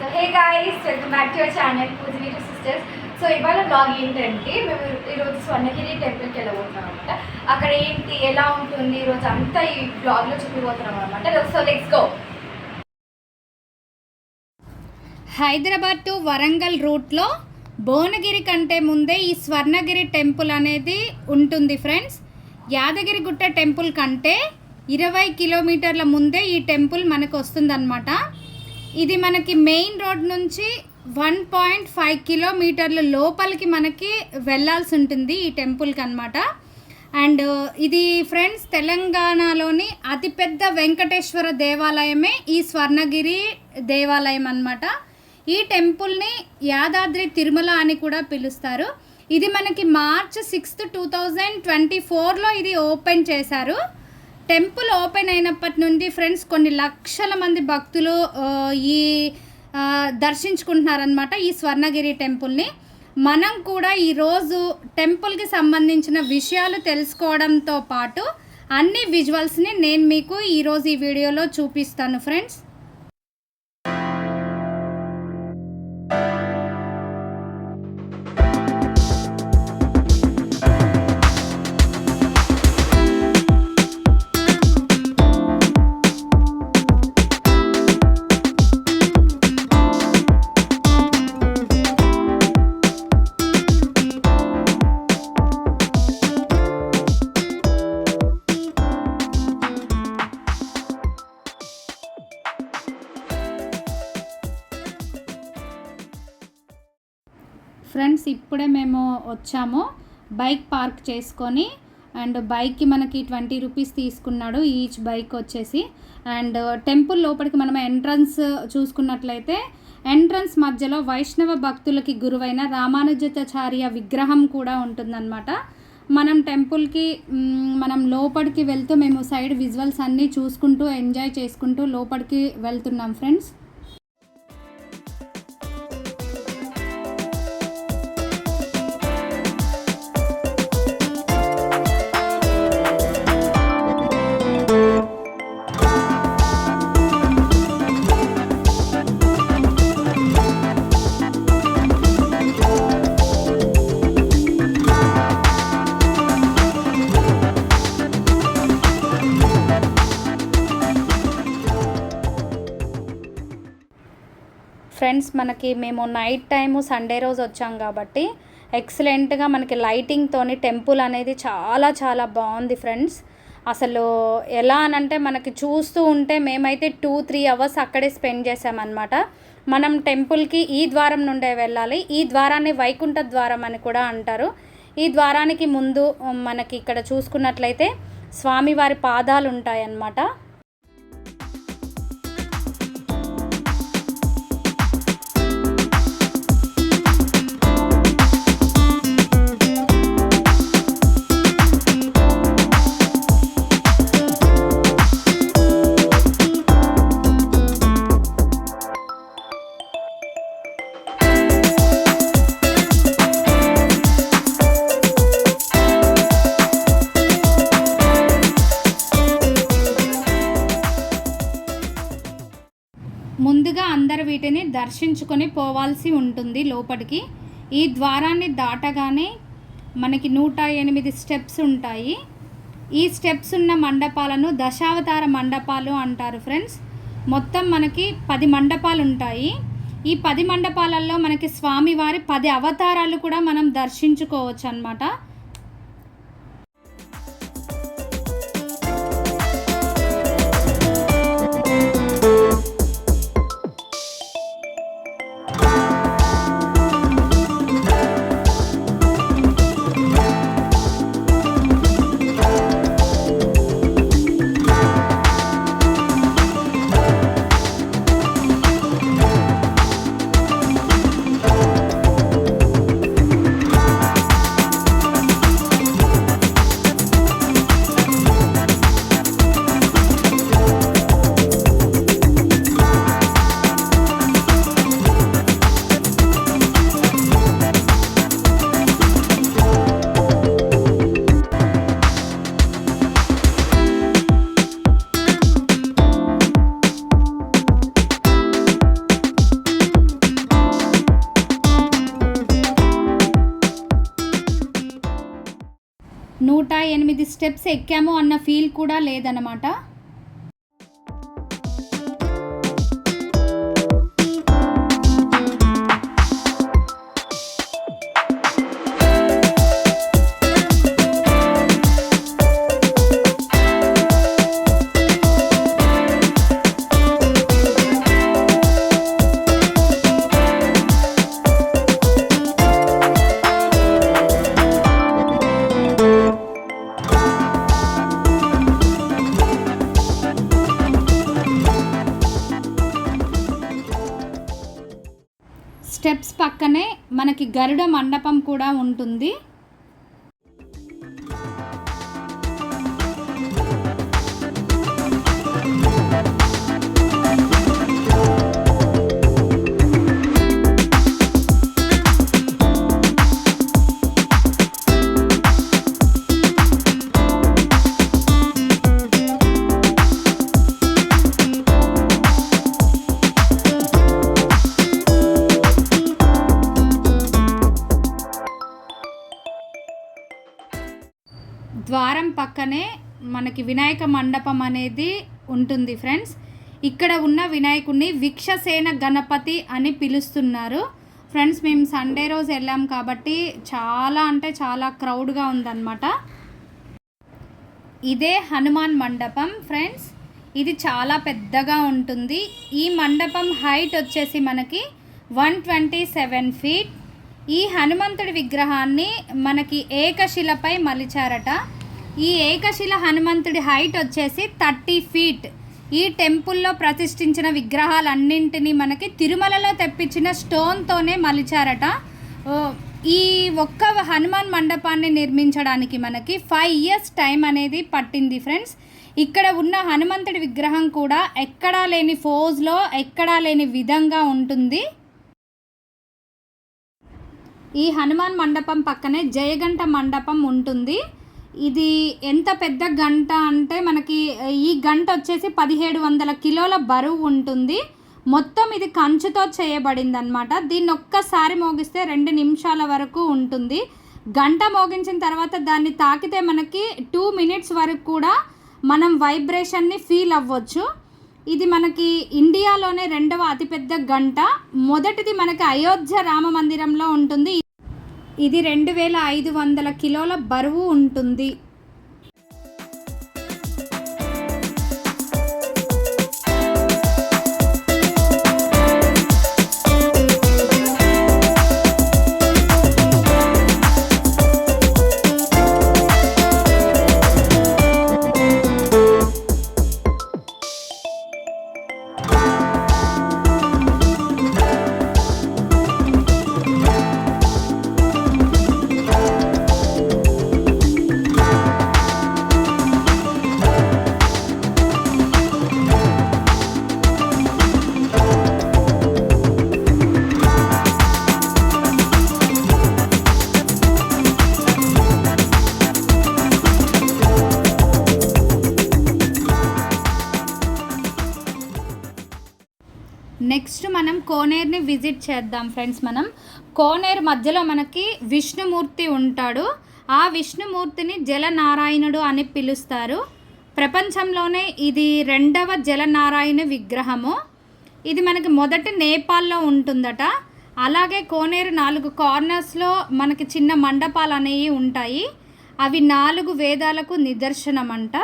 So hey guys, welcome back to your channel Pujini two sisters. So ఇవాళ blog ఏంటంటే మేము ఈరోజు స్వర్ణగిరి టెంపుల్కి వెళ్ళబోతున్నాం అనమాట. అక్కడ ఏంటి ఎలా ఉంటుంది ఈరోజు అంతా ఈ బ్లాగ్లో చూపిపోతున్నాం అనమాట. So let's go. Hyderabad to Warangal రూట్లో భువనగిరి కంటే ముందే ఈ స్వర్ణగిరి టెంపుల్ అనేది ఉంటుంది ఫ్రెండ్స్. యాదగిరిగుట్ట టెంపుల్ కంటే 20 కిలోమీటర్ల ముందే ఈ టెంపుల్ మనకు వస్తుందన్నమాట. ఇది మనకి మెయిన్ రోడ్ నుంచి 1.5 కిలోమీటర్ల లోపలికి మనకి వెళ్ళాల్సి ఉంటుంది ఈ టెంపుల్కి అనమాట. అండ్ ఇది ఫ్రెండ్స్ తెలంగాణలోని అతిపెద్ద వెంకటేశ్వర దేవాలయమే ఈ స్వర్ణగిరి దేవాలయం అన్నమాట. ఈ టెంపుల్ని యాదాద్రి తిరుమల అని కూడా పిలుస్తారు. ఇది మనకి మార్చ్ 6, 2024లో ఇది ఓపెన్ చేశారు. టెంపుల్ ఓపెన్ అయినప్పటి నుండి ఫ్రెండ్స్ కొన్ని లక్షల మంది భక్తులు ఈ దర్శించుకుంటున్నారనమాట ఈ స్వర్ణగిరి టెంపుల్ని. మనం కూడా ఈరోజు టెంపుల్కి సంబంధించిన విషయాలు తెలుసుకోవడంతో పాటు అన్ని విజువల్స్ని నేను మీకు ఈరోజు ఈ వీడియోలో చూపిస్తాను ఫ్రెండ్స్. ఫ్రెండ్స్ ఇప్పుడే మేము వచ్చాము బైక్ పార్క్ చేసుకొని. అండ్ బైక్కి మనకి 20 రూపీస్ తీసుకున్నాడు ఈచ్ బైక్ వచ్చేసి. అండ్ టెంపుల్ లోపలికి మనం ఎంట్రన్స్ చూసుకున్నట్లయితే ఎంట్రన్స్ మధ్యలో వైష్ణవ భక్తులకి గురువైన రామానుజాచార్య విగ్రహం కూడా ఉంటుందన్నమాట. మనం టెంపుల్కి మనం లోపలికి వెళ్తూ మేము సైడ్ విజువల్స్ అన్నీ చూసుకుంటూ ఎంజాయ్ చేసుకుంటూ లోపలికి వెళ్తున్నాం ఫ్రెండ్స్. ఫ్రెండ్స్ మనకి మేము నైట్ టైము సండే రోజు వచ్చాం కాబట్టి ఎక్సలెంట్గా మనకి లైటింగ్తోని టెంపుల్ అనేది చాలా చాలా బాగుంది ఫ్రెండ్స్. అసలు ఎలా అనంటే మనకి చూస్తూ ఉంటే మేమైతే 2-3 అవర్స్ అక్కడే స్పెండ్ చేసామన్నమాట. మనం టెంపుల్కి ఈ ద్వారం నుండే వెళ్ళాలి. ఈ ద్వారాన్ని వైకుంఠ ద్వారం అని కూడా అంటారు. ఈ ద్వారానికి ముందు మనకి ఇక్కడ చూసుకున్నట్లయితే స్వామివారి పాదాలు ఉంటాయన్నమాట. ముందుగా అందరు వీటిని దర్శించుకొని పోవాల్సి ఉంటుంది లోపలికి. ఈ ద్వారాన్ని దాటగానే మనకి 108 స్టెప్స్ ఉంటాయి. ఈ స్టెప్స్ ఉన్న మండపాలను దశావతార మండపాలు అంటారు ఫ్రెండ్స్. మొత్తం మనకి 10 మండపాలు ఉంటాయి. ఈ 10 మండపాలలో మనకి స్వామివారి 10 అవతారాలు కూడా మనం దర్శించుకోవచ్చు అన్నమాట. 108 స్టెప్స్ ఎక్కాము అన్న ఫీల్ కూడా లేదన్నమాట. స్టెప్స్ పక్కనే మనకి గరుడ మండపం కూడా ఉంటుంది. ద్వారం పక్కనే మనకి వినాయక మండపం అనేది ఉంటుంది ఫ్రెండ్స్. ఇక్కడ ఉన్న వినాయకుడిని విక్షసేన గణపతి అని పిలుస్తున్నారు ఫ్రెండ్స్. మేము సండే రోజు వెళ్ళాం కాబట్టి చాలా అంటే చాలా క్రౌడ్గా ఉందన్నమాట. ఇదే హనుమాన్ మండపం ఫ్రెండ్స్. ఇది చాలా పెద్దగా ఉంటుంది. ఈ మండపం హైట్ వచ్చేసి మనకి 127 ఫీట్. ఈ హనుమంతుడి విగ్రహాన్ని మనకి ఏకశిలపై మలిచారట. ఈ ఏకశిల హనుమంతుడి హైట్ వచ్చేసి 30 ఫీట్. ఈ టెంపుల్లో ప్రతిష్ఠించిన విగ్రహాలన్నింటినీ మనకి తిరుమలలో తెప్పించిన స్టోన్తోనే మలిచారట. ఈ ఒక్క హనుమాన్ మండపాన్ని నిర్మించడానికి మనకి 5 ఇయర్స్ టైం అనేది పట్టింది ఫ్రెండ్స్. ఇక్కడ ఉన్న హనుమంతుడి విగ్రహం కూడా ఎక్కడా లేని ఫోజ్లో ఎక్కడా లేని విధంగా ఉంటుంది. ఈ హనుమాన్ మండపం పక్కనే జయగంట మండపం ఉంటుంది. ఇది ఎంత పెద్ద గంట అంటే మనకి ఈ గంట వచ్చేసి 1700 కిలోల బరువు ఉంటుంది. మొత్తం ఇది కంచుతో చేయబడింది అనమాట. దీన్ని ఒక్కసారి మోగిస్తే 2 నిమిషాల వరకు ఉంటుంది. గంట మోగించిన తర్వాత దాన్ని తాకితే మనకి 2 మినిట్స్ వరకు కూడా మనం వైబ్రేషన్ని ఫీల్ అవ్వచ్చు. ఇది మనకి ఇండియాలోనే 2వ అతిపెద్ద గంట. మొదటిది మనకి అయోధ్య రామ మందిరంలో ఉంటుంది. ఇది 2500 కిలోల బరువు ఉంటుంది. నెక్స్ట్ మనం కోనేరుని విజిట్ చేద్దాం ఫ్రెండ్స్. మనం కోనేరు మధ్యలో మనకి విష్ణుమూర్తి ఉంటాడు. ఆ విష్ణుమూర్తిని జలనారాయణుడు అని పిలుస్తారు. ప్రపంచంలోనే ఇది 2వ జలనారాయణ విగ్రహము. ఇది మనకి మొదట నేపాల్లో ఉంటుందట. అలాగే కోనేరు 4 కార్నర్స్లో మనకి చిన్న మండపాలు అనేవి ఉంటాయి. అవి 4 వేదాలకు నిదర్శనం అంట.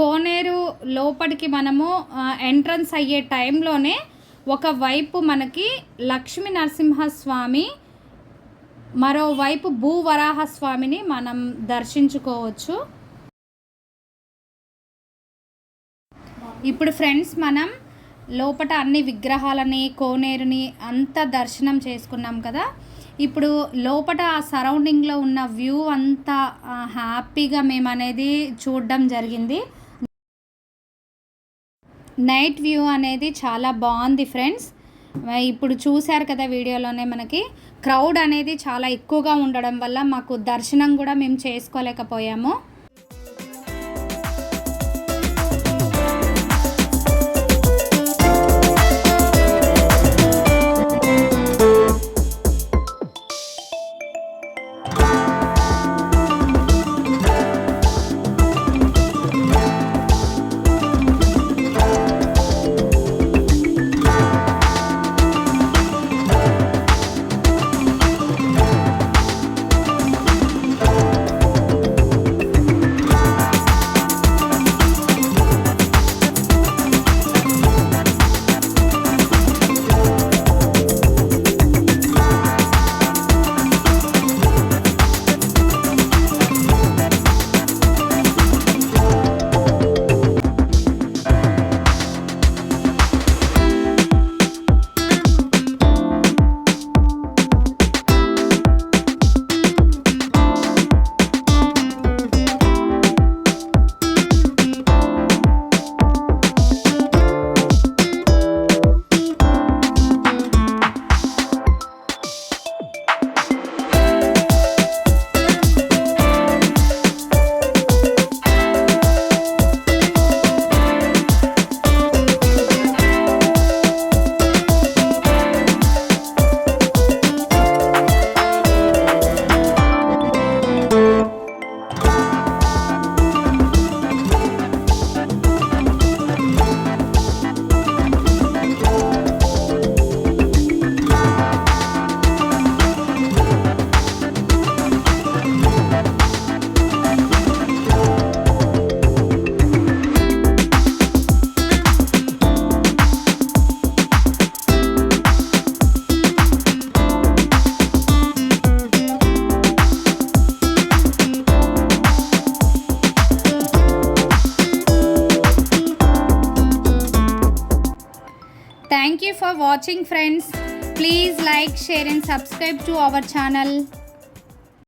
కోనేరు లోపలికి మనము ఎంట్రన్స్ అయ్యే టైంలోనే ఒకవైపు మనకి లక్ష్మీ నరసింహస్వామి, మరోవైపు భూవరాహస్వామిని మనం దర్శించుకోవచ్చు. ఇప్పుడు ఫ్రెండ్స్ మనం లోపల అన్ని విగ్రహాలని, కోనేరుని అంతా దర్శనం చేసుకున్నాం కదా. ఇప్పుడు లోపల ఆ సరౌండింగ్లో ఉన్న వ్యూ అంతా హ్యాపీగా మేము అనేది చూడడం జరిగింది. నైట్ వ్యూ అనేది చాలా బాగుంది ఫ్రెండ్స్. ఇప్పుడు చూశారు కదా వీడియోలోనే, మనకి క్రౌడ్ అనేది చాలా ఎక్కువగా ఉండడం వల్ల మాకు దర్శనం కూడా మేము చేసుకోలేకపోయాము. Thank you for watching friends. Please like, share and subscribe to our channel.